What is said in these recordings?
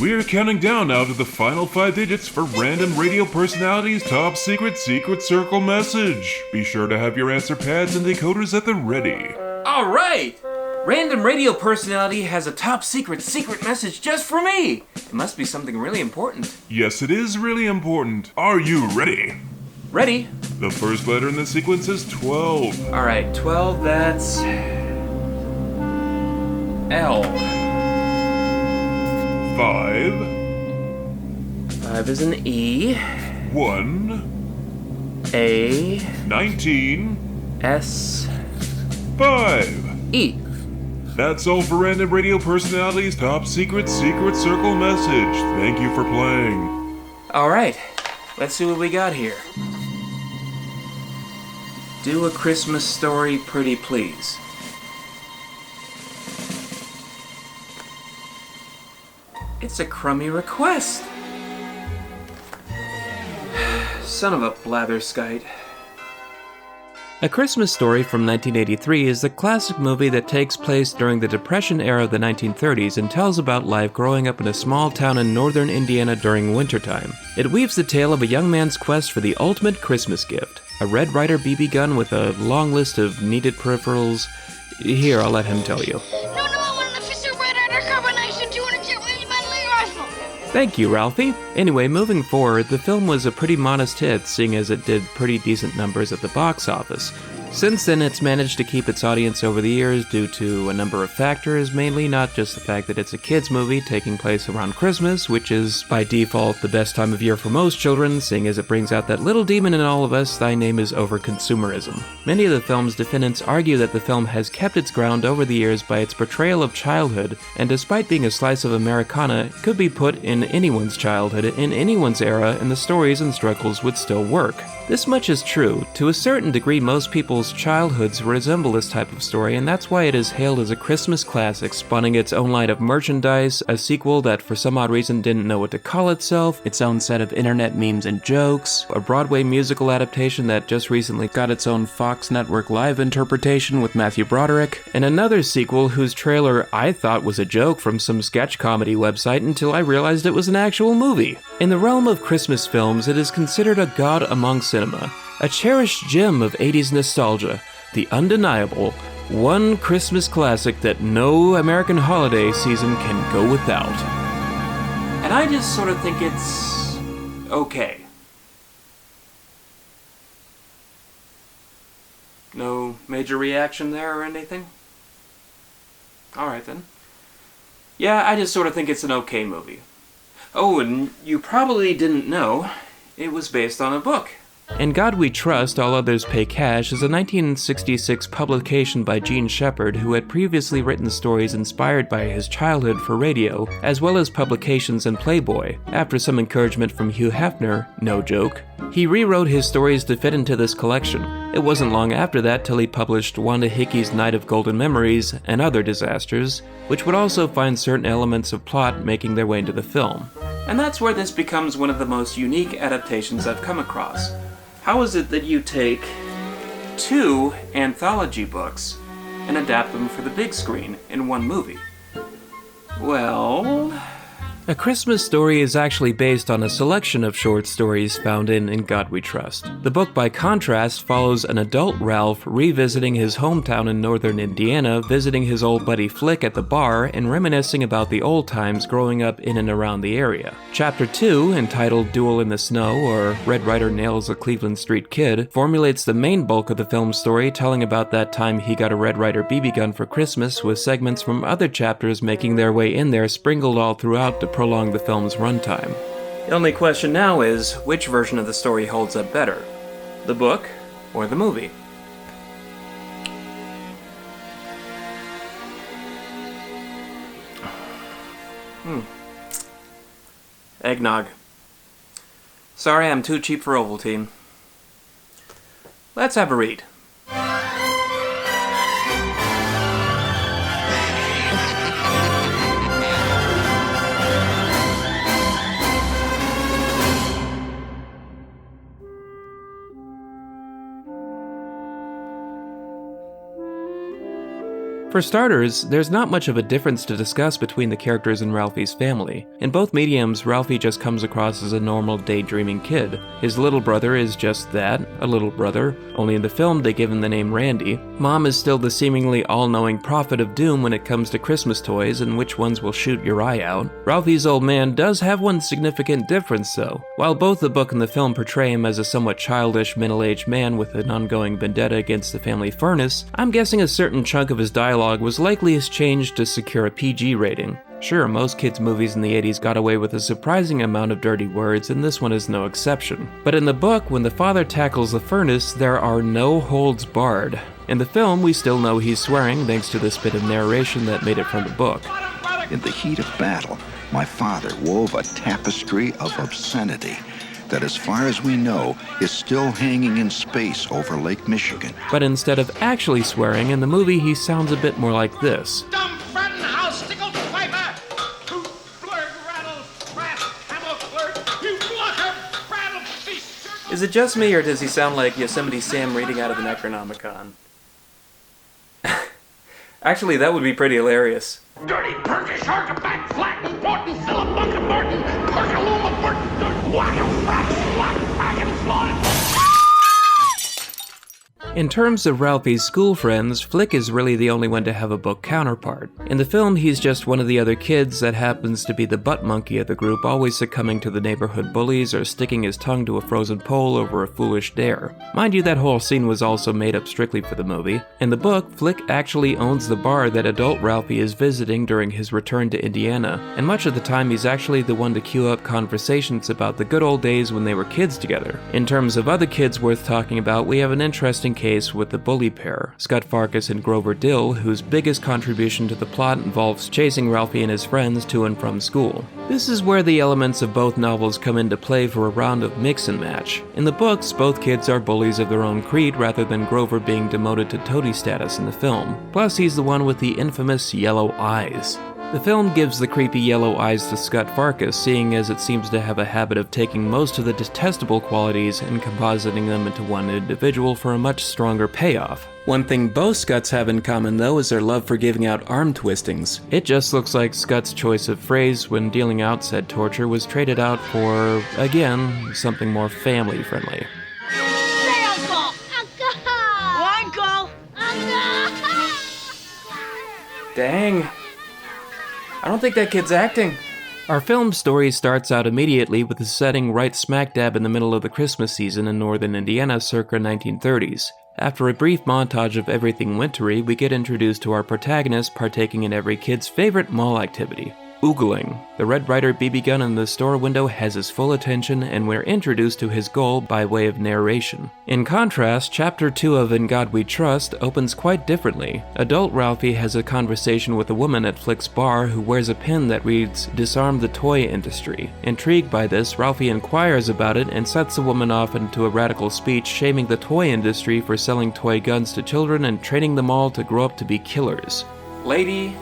We're counting down now to the final 5 digits for Random Radio Personality's top secret circle message. Be sure to have your answer pads and decoders at the ready. All right! Random Radio Personality has a top secret message just for me. It must be something really important. Yes, it is really important. Are you ready? Ready? The first letter in the sequence is 12. All right, 12, that's L. 5. 5 is an E. 1. A. 19. S. 5. E. That's all for Random Radio Personality's top secret circle message. Thank you for playing. All right, let's see what we got here. Do a Christmas story, pretty please. It's a crummy request. Son of a blatherskite. A Christmas Story from 1983 is a classic movie that takes place during the Depression era of the 1930s and tells about life growing up in a small town in northern Indiana during wintertime. It weaves the tale of a young man's quest for the ultimate Christmas gift, a Red Ryder BB gun with a long list of needed peripherals. Here, I'll let him tell you. Thank you, Ralphie. Anyway, moving forward, the film was a pretty modest hit, seeing as it did pretty decent numbers at the box office. Since then, it's managed to keep its audience over the years due to a number of factors, mainly not just the fact that it's a kids' movie taking place around Christmas, which is, by default, the best time of year for most children, seeing as it brings out that little demon in all of us, thy name is overconsumerism. Many of the film's defendants argue that the film has kept its ground over the years by its portrayal of childhood, and despite being a slice of Americana, it could be put in anyone's childhood, in anyone's era, and the stories and struggles would still work. This much is true. To a certain degree, most people's childhoods resemble this type of story, and that's why it is hailed as a Christmas classic, spawning its own line of merchandise, a sequel that for some odd reason didn't know what to call itself, its own set of internet memes and jokes, a Broadway musical adaptation that just recently got its own Fox Network Live interpretation with Matthew Broderick, and another sequel whose trailer I thought was a joke from some sketch comedy website until I realized it was an actual movie. In the realm of Christmas films, it is considered a god among cinema, a cherished gem of 80s nostalgia, the undeniable, one Christmas classic that no American holiday season can go without. And I just sort of think it's okay. No major reaction there or anything? Alright then. Yeah, I just sort of think it's an okay movie. Oh, and you probably didn't know, it was based on a book. In God We Trust, All Others Pay Cash is a 1966 publication by Gene Shepard, who had previously written stories inspired by his childhood for radio, as well as publications in Playboy. After some encouragement from Hugh Hefner, no joke, he rewrote his stories to fit into this collection. It wasn't long after that till he published Wanda Hickey's Night of Golden Memories and Other Disasters, which would also find certain elements of plot making their way into the film. And that's where this becomes one of the most unique adaptations I've come across. How is it that you take 2 anthology books and adapt them for the big screen in one movie? Well... A Christmas Story is actually based on a selection of short stories found in God We Trust. The book, by contrast, follows an adult Ralph revisiting his hometown in northern Indiana, visiting his old buddy Flick at the bar, and reminiscing about the old times growing up in and around the area. Chapter 2, entitled Duel in the Snow, or Red Ryder Nails a Cleveland Street Kid, formulates the main bulk of the film's story, telling about that time he got a Red Ryder BB gun for Christmas, with segments from other chapters making their way in there, sprinkled all throughout to prolong the film's runtime. The only question now is, which version of the story holds up better? The book or the movie? Eggnog. Sorry, I'm too cheap for Ovaltine. Let's have a read. For starters, there's not much of a difference to discuss between the characters in Ralphie's family. In both mediums, Ralphie just comes across as a normal daydreaming kid. His little brother is just that, a little brother, only in the film they give him the name Randy. Mom is still the seemingly all-knowing prophet of doom when it comes to Christmas toys and which ones will shoot your eye out. Ralphie's old man does have one significant difference though. While both the book and the film portray him as a somewhat childish, middle-aged man with an ongoing vendetta against the family furnace, I'm guessing a certain chunk of his dialogue was likely changed to secure a PG rating. Sure, most kids' movies in the 80s got away with a surprising amount of dirty words, and this one is no exception. But in the book, when the father tackles the furnace, there are no holds barred. In the film, we still know he's swearing thanks to this bit of narration that made it from the book. In the heat of battle, my father wove a tapestry of obscenity that, as far as we know, is still hanging in space over Lake Michigan. But instead of actually swearing, in the movie he sounds a bit more like this. Dumb friend, house stickled piper! Toot, blurg, rattle, brass, hammer, blurg, you blocker, rattle, beast! Is it just me, or does he sound like Yosemite Sam reading out of the Necronomicon? Actually, that would be pretty hilarious. Dirty, Turkish, artifact, flat, important, Philip, Bunker, Martin, Perkaluma, Burton, whack, rat, slap, pack, and slot. In terms of Ralphie's school friends, Flick is really the only one to have a book counterpart. In the film, he's just one of the other kids that happens to be the butt monkey of the group, always succumbing to the neighborhood bullies or sticking his tongue to a frozen pole over a foolish dare. Mind you, that whole scene was also made up strictly for the movie. In the book, Flick actually owns the bar that adult Ralphie is visiting during his return to Indiana, and much of the time he's actually the one to cue up conversations about the good old days when they were kids together. In terms of other kids worth talking about, we have an interesting case with the bully pair, Scott Farkas and Grover Dill, whose biggest contribution to the plot involves chasing Ralphie and his friends to and from school. This is where the elements of both novels come into play for a round of mix and match. In the books, both kids are bullies of their own creed rather than Grover being demoted to toady status in the film. Plus, he's the one with the infamous yellow eyes. The film gives the creepy yellow eyes to Scott Farkas, seeing as it seems to have a habit of taking most of the detestable qualities and compositing them into one individual for a much stronger payoff. One thing both Scutts have in common though is their love for giving out arm twistings. It just looks like Scott's choice of phrase when dealing out said torture was traded out for, again, something more family friendly. Say uncle! Uncle! Uncle! Dang. I don't think that kid's acting. Our film's story starts out immediately with the setting right smack dab in the middle of the Christmas season in northern Indiana circa 1930s. After a brief montage of everything wintry, we get introduced to our protagonist partaking in every kid's favorite mall activity, oogling. The Red Ryder BB gun in the store window has his full attention, and we're introduced to his goal by way of narration. In contrast, Chapter 2 of In God We Trust opens quite differently. Adult Ralphie has a conversation with a woman at Flick's bar who wears a pin that reads, "Disarm the toy industry." Intrigued by this, Ralphie inquires about it and sets the woman off into a radical speech shaming the toy industry for selling toy guns to children and training them all to grow up to be killers. Lady,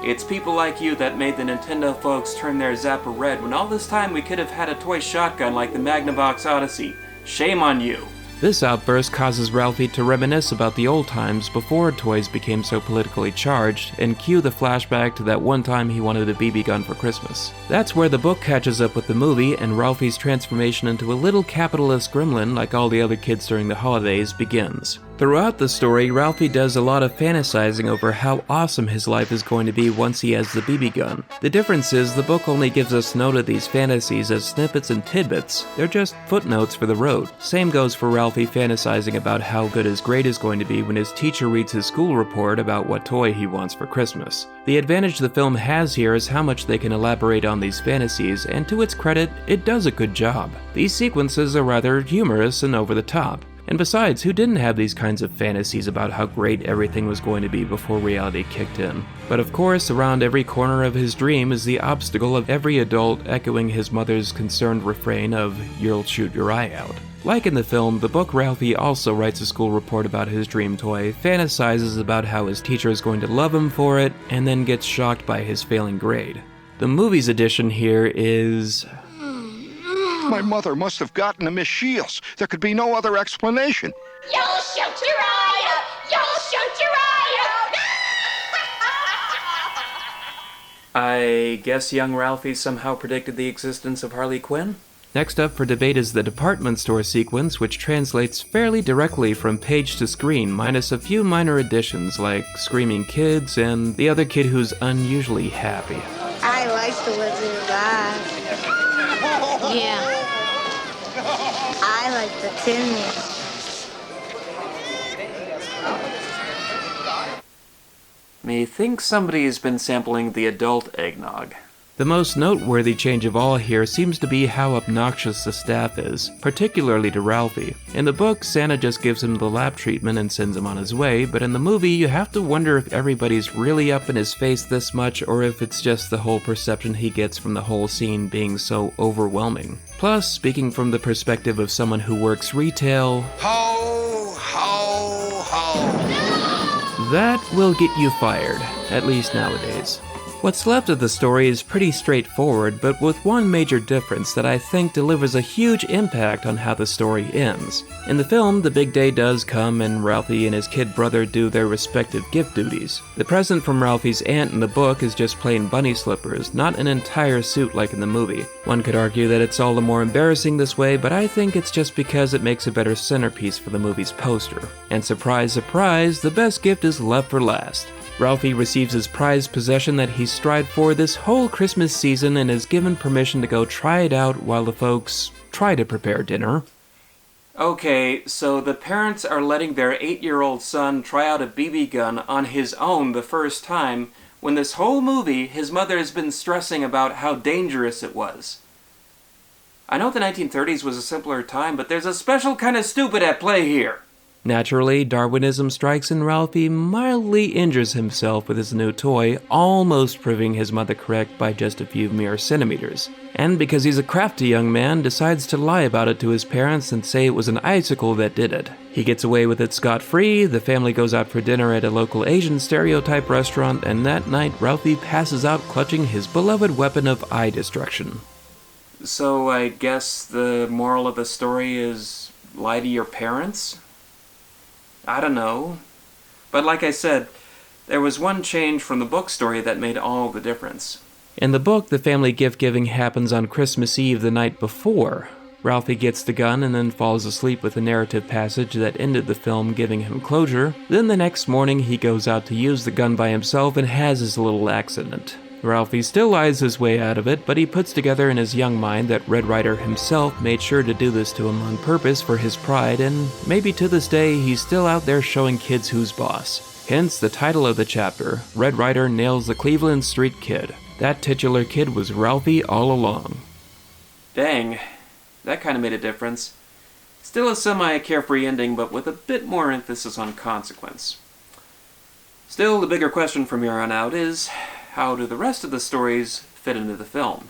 it's people like you that made the Nintendo folks turn their Zapper red when all this time we could have had a toy shotgun like the Magnavox Odyssey. Shame on you. This outburst causes Ralphie to reminisce about the old times before toys became so politically charged, and cue the flashback to that one time he wanted a BB gun for Christmas. That's where the book catches up with the movie, and Ralphie's transformation into a little capitalist gremlin like all the other kids during the holidays begins. Throughout the story, Ralphie does a lot of fantasizing over how awesome his life is going to be once he has the BB gun. The difference is the book only gives us note of these fantasies as snippets and tidbits. They're just footnotes for the road. Same goes for Ralphie fantasizing about how good his grade is going to be when his teacher reads his school report about what toy he wants for Christmas. The advantage the film has here is how much they can elaborate on these fantasies, and to its credit, it does a good job. These sequences are rather humorous and over the top. And besides, who didn't have these kinds of fantasies about how great everything was going to be before reality kicked in? But of course, around every corner of his dream is the obstacle of every adult echoing his mother's concerned refrain of, "You'll shoot your eye out." Like in the film, the book Ralphie also writes a school report about his dream toy, fantasizes about how his teacher is going to love him for it, and then gets shocked by his failing grade. The movie's edition here is... My mother must have gotten to Miss Shields. There could be no other explanation. You'll shoot your eye out! You'll shoot your eye out! I guess young Ralphie somehow predicted the existence of Harley Quinn? Next up for debate is the department store sequence, which translates fairly directly from page to screen, minus a few minor additions like screaming kids and the other kid who's unusually happy. I like the Wizard of Oz. Yeah. I like the Tin Man. Methinks somebody's been sampling the adult eggnog. The most noteworthy change of all here seems to be how obnoxious the staff is, particularly to Ralphie. In the book, Santa just gives him the lap treatment and sends him on his way, but in the movie, you have to wonder if everybody's really up in his face this much, or if it's just the whole perception he gets from the whole scene being so overwhelming. Plus, speaking from the perspective of someone who works retail, Ho, ho, ho. that will get you fired, at least nowadays. What's left of the story is pretty straightforward, but with one major difference that I think delivers a huge impact on how the story ends. In the film, the big day does come and Ralphie and his kid brother do their respective gift duties. The present from Ralphie's aunt in the book is just plain bunny slippers, not an entire suit like in the movie. One could argue that it's all the more embarrassing this way, but I think it's just because it makes a better centerpiece for the movie's poster. And surprise, surprise, the best gift is left for last. Ralphie receives his prized possession that he's strived for this whole Christmas season and is given permission to go try it out while the folks try to prepare dinner. Okay, so the parents are letting their 8-year-old son try out a BB gun on his own the first time, when this whole movie his mother has been stressing about how dangerous it was. I know the 1930s was a simpler time, but there's a special kind of stupid at play here. Naturally, Darwinism strikes and Ralphie mildly injures himself with his new toy, almost proving his mother correct by just a few mere centimeters. And because he's a crafty young man, decides to lie about it to his parents and say it was an icicle that did it. He gets away with it scot-free, the family goes out for dinner at a local Asian stereotype restaurant, and that night Ralphie passes out clutching his beloved weapon of eye destruction. So I guess the moral of the story is lie to your parents? I don't know. But like I said, there was one change from the book story that made all the difference. In the book, the family gift-giving happens on Christmas Eve the night before. Ralphie gets the gun and then falls asleep with a narrative passage that ended the film, giving him closure. Then the next morning, he goes out to use the gun by himself and has his little accident. Ralphie still lies his way out of it, but he puts together in his young mind that Red Ryder himself made sure to do this to him on purpose for his pride, and maybe to this day he's still out there showing kids who's boss. Hence the title of the chapter, Red Ryder Nails the Cleveland Street Kid. That titular kid was Ralphie all along. Dang, that kind of made a difference. Still a semi-carefree ending, but with a bit more emphasis on consequence. Still, the bigger question from here on out is, how do the rest of the stories fit into the film?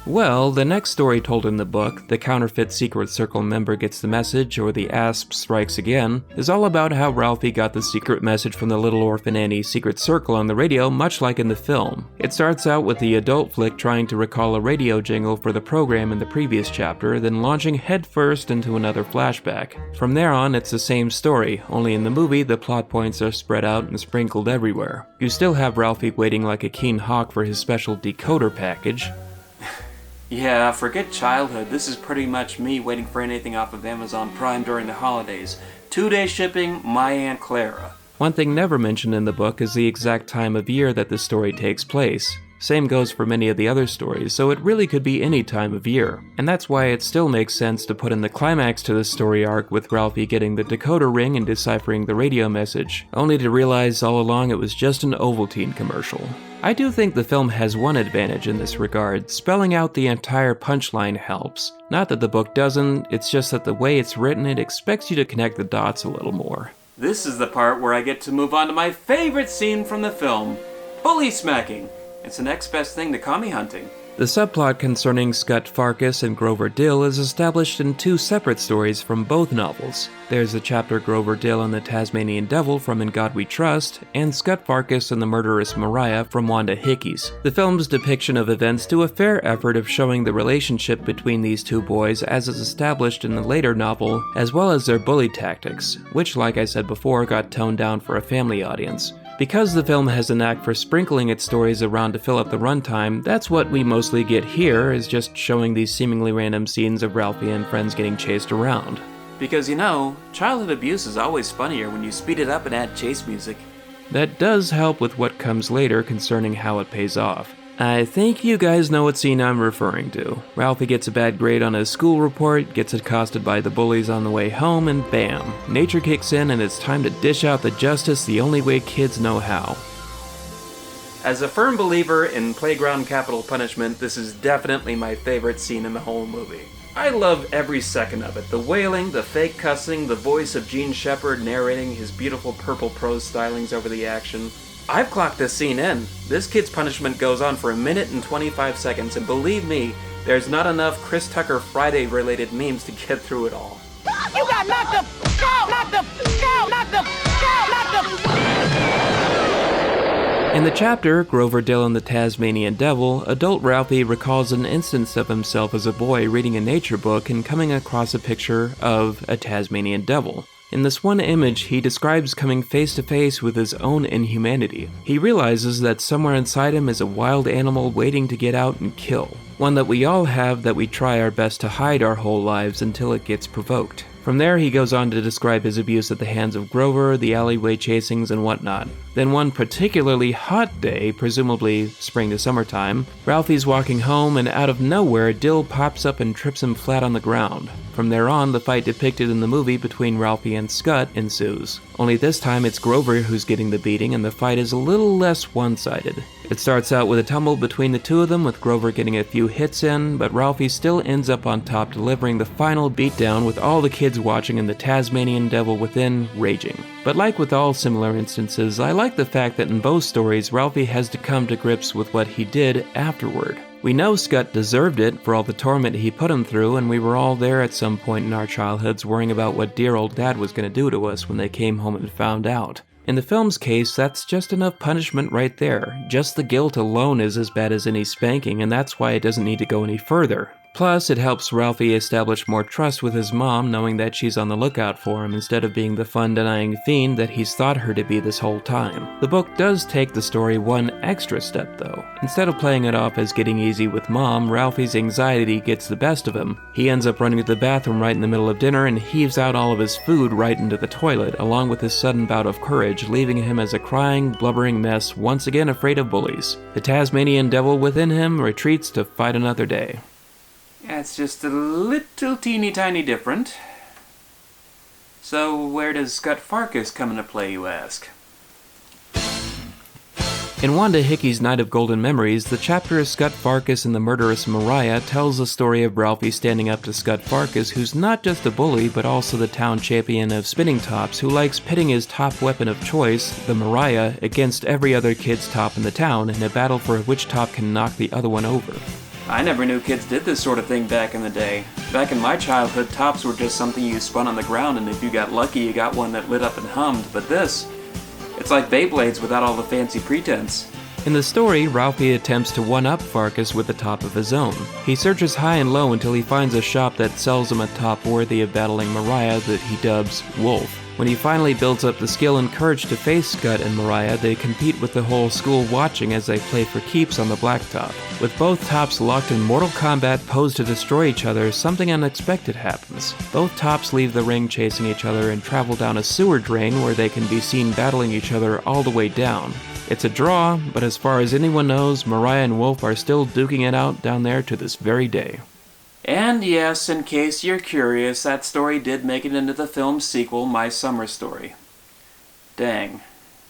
Well, the next story told in the book, The Counterfeit Secret Circle Member Gets the Message, or The Asp Strikes Again, is all about how Ralphie got the secret message from the Little Orphan Annie's secret circle on the radio, much like in the film. It starts out with the adult flick trying to recall a radio jingle for the program in the previous chapter, then launching headfirst into another flashback. From there on, it's the same story, only in the movie, the plot points are spread out and sprinkled everywhere. You still have Ralphie waiting like a keen hawk for his special decoder package. Yeah, forget childhood. This is pretty much me waiting for anything off of Amazon Prime during the holidays. 2-day shipping, my Aunt Clara. One thing never mentioned in the book is the exact time of year that the story takes place. Same goes for many of the other stories, so it really could be any time of year. And that's why it still makes sense to put in the climax to the story arc with Ralphie getting the decoder ring and deciphering the radio message, only to realize all along it was just an Ovaltine commercial. I do think the film has one advantage in this regard. Spelling out the entire punchline helps. Not that the book doesn't, it's just that the way it's written, it expects you to connect the dots a little more. This is the part where I get to move on to my favorite scene from the film, bully smacking. It's the next best thing to commie hunting. The subplot concerning Scut Farkus and Grover Dill is established in 2 separate stories from both novels. There's the chapter Grover Dill and the Tasmanian Devil from In God We Trust, and Scut Farkus and the Murderous Mariah from Wanda Hickey's. The film's depiction of events do a fair effort of showing the relationship between these 2 boys as is established in the later novel, as well as their bully tactics, which, like I said before, got toned down for a family audience. Because the film has a knack for sprinkling its stories around to fill up the runtime, that's what we mostly get here, is just showing these seemingly random scenes of Ralphie and friends getting chased around. Because childhood abuse is always funnier when you speed it up and add chase music. That does help with what comes later concerning how it pays off. I think you guys know what scene I'm referring to. Ralphie gets a bad grade on his school report, gets accosted by the bullies on the way home, and bam, nature kicks in and it's time to dish out the justice the only way kids know how. As a firm believer in playground capital punishment, this is definitely my favorite scene in the whole movie. I love every second of it. The wailing, the fake cussing, the voice of Gene Shepard narrating his beautiful purple prose stylings over the action. I've clocked this scene in. This kid's punishment goes on for 1 minute and 25 seconds, and believe me, there's not enough Chris Tucker Friday-related memes to get through it all. You got knocked up! Knocked up! Knocked up! Knocked up! In the chapter, Grover Dillon the Tasmanian Devil, adult Ralphie recalls an instance of himself as a boy reading a nature book and coming across a picture of a Tasmanian devil. In this one image, he describes coming face to face with his own inhumanity. He realizes that somewhere inside him is a wild animal waiting to get out and kill. One that we all have that we try our best to hide our whole lives until it gets provoked. From there, he goes on to describe his abuse at the hands of Grover, the alleyway chasings, and whatnot. Then one particularly hot day, presumably spring to summertime, Ralphie's walking home and out of nowhere, Dill pops up and trips him flat on the ground. From there on, the fight depicted in the movie between Ralphie and Scott ensues. Only this time it's Grover who's getting the beating and the fight is a little less one-sided. It starts out with a tumble between the two of them, with Grover getting a few hits in, but Ralphie still ends up on top, delivering the final beatdown with all the kids watching and the Tasmanian devil within raging. But like with all similar instances, I like the fact that in both stories, Ralphie has to come to grips with what he did afterward. We know Scott deserved it for all the torment he put him through, and we were all there at some point in our childhoods worrying about what dear old dad was going to do to us when they came home and found out. In the film's case, that's just enough punishment right there. Just the guilt alone is as bad as any spanking, and that's why it doesn't need to go any further. Plus, it helps Ralphie establish more trust with his mom, knowing that she's on the lookout for him instead of being the fun-denying fiend that he's thought her to be this whole time. The book does take the story one extra step, though. Instead of playing it off as getting easy with mom, Ralphie's anxiety gets the best of him. He ends up running to the bathroom right in the middle of dinner and heaves out all of his food right into the toilet, along with his sudden bout of courage, leaving him as a crying, blubbering mess, once again afraid of bullies. The Tasmanian devil within him retreats to fight another day. Yeah, it's just a little teeny tiny different. So where does Scott Farkus come into play, you ask? In Wanda Hickey's Night of Golden Memories, the chapter Scott Farkus and the Murderous Mariah tells the story of Ralphie standing up to Scott Farkus, who's not just a bully, but also the town champion of spinning tops, who likes pitting his top weapon of choice, the Mariah, against every other kid's top in the town in a battle for which top can knock the other one over. I never knew kids did this sort of thing back in the day. Back in my childhood, tops were just something you spun on the ground, and if you got lucky, you got one that lit up and hummed, but this, it's like Beyblades without all the fancy pretense. In the story, Ralphie attempts to one-up Farkus with a top of his own. He searches high and low until he finds a shop that sells him a top worthy of battling Mariah that he dubs Wolf. When he finally builds up the skill and courage to face Scott and Mariah, they compete with the whole school watching as they play for keeps on the blacktop. With both tops locked in mortal combat posed to destroy each other, something unexpected happens. Both tops leave the ring chasing each other and travel down a sewer drain where they can be seen battling each other all the way down. It's a draw, but as far as anyone knows, Mariah and Wolf are still duking it out down there to this very day. And yes, in case you're curious, that story did make it into the film's sequel, My Summer Story. Dang.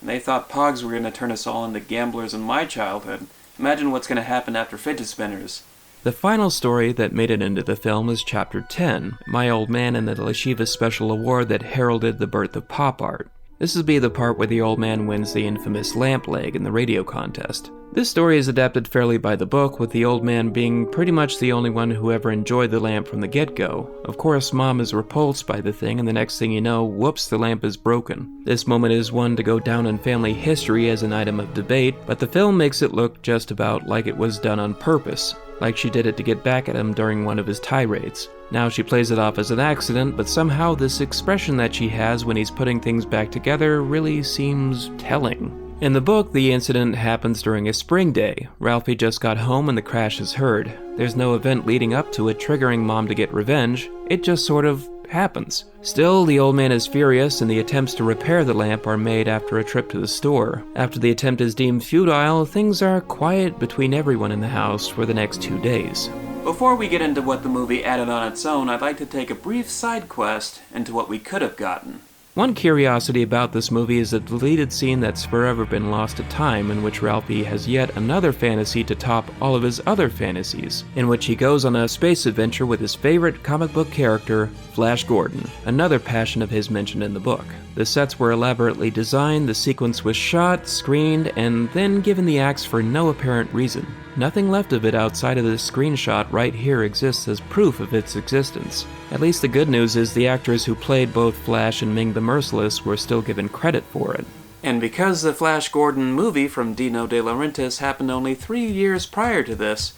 They thought Pogs were going to turn us all into gamblers in my childhood. Imagine what's going to happen after fidget spinners. The final story that made it into the film is Chapter 10, My Old Man and the Lashiva Special Award that heralded the birth of pop art. This would be the part where the old man wins the infamous lamp leg in the radio contest. This story is adapted fairly by the book, with the old man being pretty much the only one who ever enjoyed the lamp from the get-go. Of course, Mom is repulsed by the thing, and the next thing you know, whoops, the lamp is broken. This moment is one to go down in family history as an item of debate, but the film makes it look just about like it was done on purpose, like she did it to get back at him during one of his tirades. Now she plays it off as an accident, but somehow this expression that she has when he's putting things back together really seems telling. In the book, the incident happens during a spring day. Ralphie just got home and the crash is heard. There's no event leading up to it triggering Mom to get revenge. It just sort of happens. Still, the old man is furious and the attempts to repair the lamp are made after a trip to the store. After the attempt is deemed futile, things are quiet between everyone in the house for the next 2 days. Before we get into what the movie added on its own, I'd like to take a brief side quest into what we could have gotten. One curiosity about this movie is a deleted scene that's forever been lost to time, in which Ralphie has yet another fantasy to top all of his other fantasies, in which he goes on a space adventure with his favorite comic book character, Flash Gordon, another passion of his mentioned in the book. The sets were elaborately designed, the sequence was shot, screened, and then given the axe for no apparent reason. Nothing left of it outside of this screenshot right here exists as proof of its existence. At least the good news is the actors who played both Flash and Ming the Merciless were still given credit for it. And because the Flash Gordon movie from Dino De Laurentiis happened only 3 years prior to this,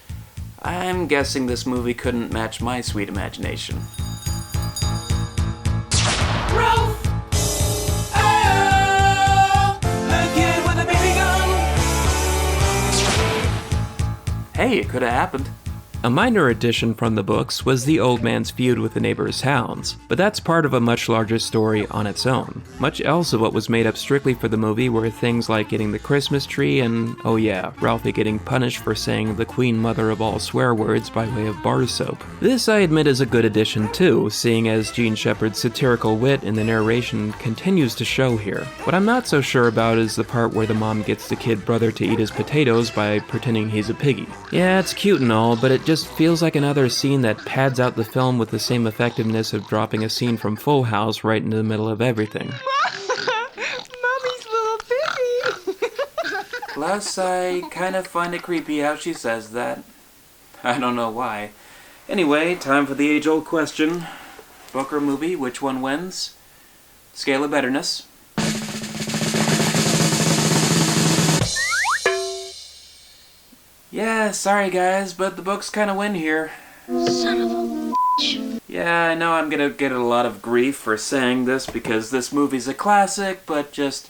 I'm guessing this movie couldn't match my sweet imagination. Ralph! Oh, a kid with a baby gun! Hey, it could have happened. A minor addition from the books was the old man's feud with the neighbor's hounds, but that's part of a much larger story on its own. Much else of what was made up strictly for the movie were things like getting the Christmas tree and, oh yeah, Ralphie getting punished for saying the queen mother of all swear words by way of bar soap. This, I admit, is a good addition too, seeing as Gene Shepard's satirical wit in the narration continues to show here. What I'm not so sure about is the part where the mom gets the kid brother to eat his potatoes by pretending he's a piggy. Yeah, it's cute and all, but it just feels like another scene that pads out the film with the same effectiveness of dropping a scene from Full House right into the middle of everything. Mommy's little piggy! Plus, I kind of find it creepy how she says that. I don't know why. Anyway, time for the age-old question. Book or movie, which one wins? Scale of betterness. Yeah, sorry guys, but the books kind of win here. Son of a bitch. Yeah, I know I'm gonna get a lot of grief for saying this because this movie's a classic, but just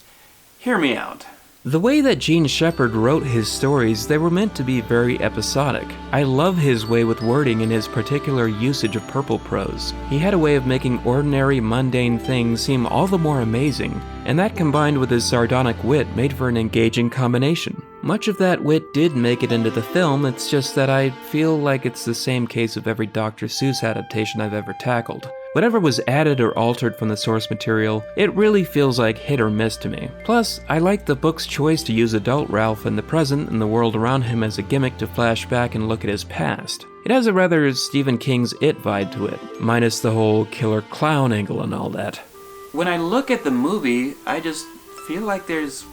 hear me out. The way that Gene Shepard wrote his stories, they were meant to be very episodic. I love his way with wording and his particular usage of purple prose. He had a way of making ordinary, mundane things seem all the more amazing, and that combined with his sardonic wit made for an engaging combination. Much of that wit did make it into the film, it's just that I feel like it's the same case of every Dr. Seuss adaptation I've ever tackled. Whatever was added or altered from the source material, it really feels like hit or miss to me. Plus, I like the book's choice to use adult Ralph in the present and the world around him as a gimmick to flash back and look at his past. It has a rather Stephen King's It vibe to it, minus the whole killer clown angle and all that. When I look at the movie, I just feel like there's,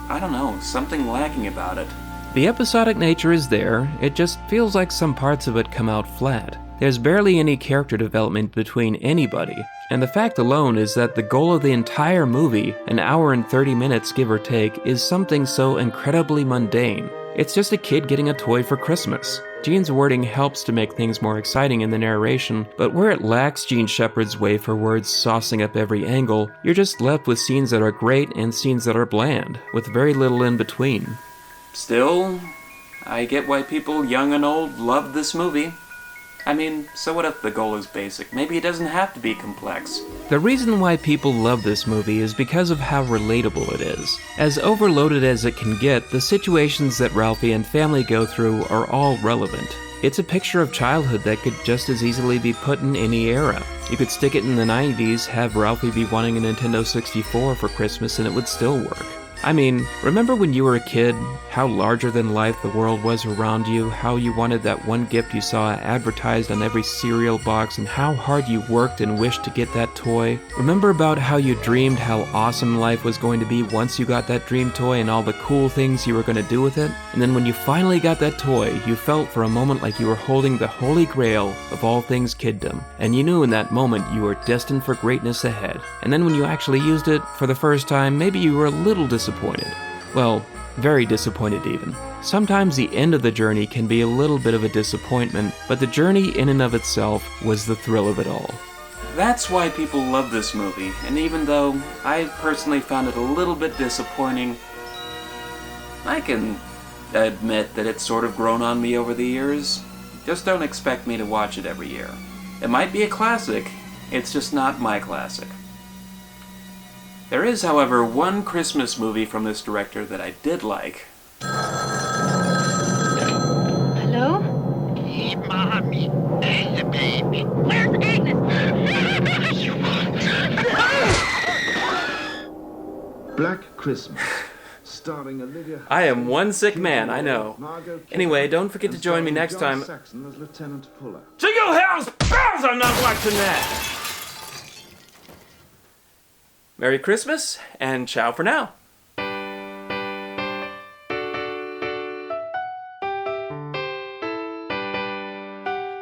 I don't know, something lacking about it. The episodic nature is there, it just feels like some parts of it come out flat. There's barely any character development between anybody, and the fact alone is that the goal of the entire movie, an hour and 30 minutes give or take, is something so incredibly mundane. It's just a kid getting a toy for Christmas. Gene's wording helps to make things more exciting in the narration, but where it lacks Gene Shepard's way for words saucing up every angle, you're just left with scenes that are great and scenes that are bland, with very little in between. Still, I get why people young and old love this movie. I mean, so what if the goal is basic? Maybe it doesn't have to be complex. The reason why people love this movie is because of how relatable it is. As overloaded as it can get, the situations that Ralphie and family go through are all relevant. It's a picture of childhood that could just as easily be put in any era. You could stick it in the 90s, have Ralphie be wanting a Nintendo 64 for Christmas, and it would still work. I mean, remember when you were a kid, how larger than life the world was around you, how you wanted that one gift you saw advertised on every cereal box, and how hard you worked and wished to get that toy? Remember about how you dreamed how awesome life was going to be once you got that dream toy and all the cool things you were going to do with it? And then when you finally got that toy, you felt for a moment like you were holding the holy grail of all things kiddom, and you knew in that moment you were destined for greatness ahead. And then when you actually used it for the first time, maybe you were a little disappointed. Well, very disappointed even. Sometimes the end of the journey can be a little bit of a disappointment, but the journey in and of itself was the thrill of it all. That's why people love this movie, and even though I personally found it a little bit disappointing, I can admit that it's sort of grown on me over the years. Just don't expect me to watch it every year. It might be a classic, it's just not my classic. There is, however, one Christmas movie from this director that I did like. Hello? Hey, Mommy. Hey, baby. Where's Agnes? Black Christmas, starring Olivia. I am one sick man, I know. Anyway, don't forget to join me next time. Saxon as Lieutenant Fuller. Jingle House bells! I'm not watching that! Merry Christmas, and ciao for now.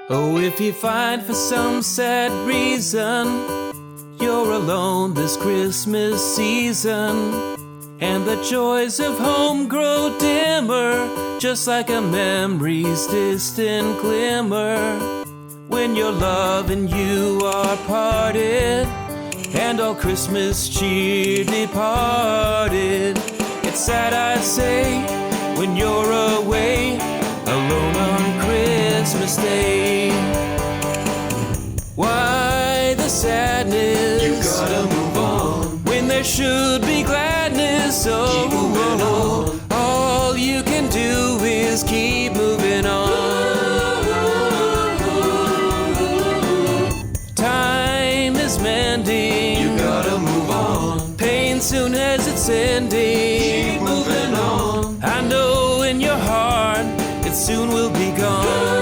Oh, if you find for some sad reason you're alone this Christmas season, and the joys of home grow dimmer, just like a memory's distant glimmer, when your love and you are parted, and all Christmas cheer departed. It's sad, I'd say, when you're away, alone on Christmas Day. Why the sadness? You gotta move on when there should be gladness. Oh, keep moving on. All you can do is keep moving on. Time is mending. You gotta move on. Pain soon as it's ending. Keep moving on. I know in your heart it soon will be gone.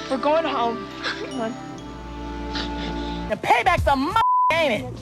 We're going home. Come on. Now pay back the ain't it?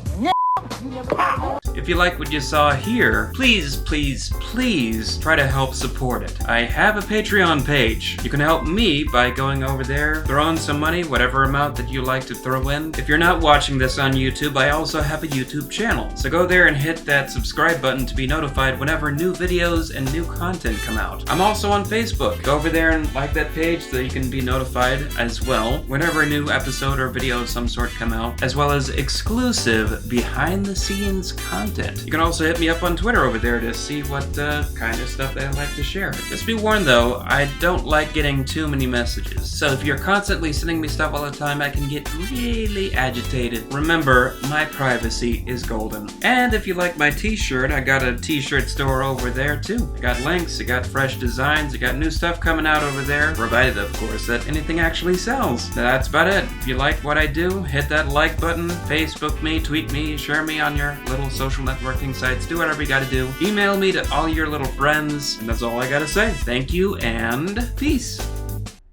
If you like what you saw here, please, please, please try to help support it. I have a Patreon page. You can help me by going over there, throw in some money, whatever amount that you like to throw in. If you're not watching this on YouTube, I also have a YouTube channel. So go there and hit that subscribe button to be notified whenever new videos and new content come out. I'm also on Facebook. Go over there and like that page so you can be notified as well whenever a new episode or video of some sort come out, as well as exclusive behind the scenes content. You can also hit me up on Twitter over there to see what kind of stuff that I like to share. Just be warned though, I don't like getting too many messages. So if you're constantly sending me stuff all the time, I can get really agitated. Remember, my privacy is golden. And if you like my t-shirt, I got a t-shirt store over there too. I got links, I got fresh designs, I got new stuff coming out over there, provided of course that anything actually sells. That's about it. If you like what I do, hit that like button, Facebook me, tweet me, share me on your little social networking sites, do whatever you gotta do. Email me to all your little friends, and that's all I gotta say. Thank you, and peace.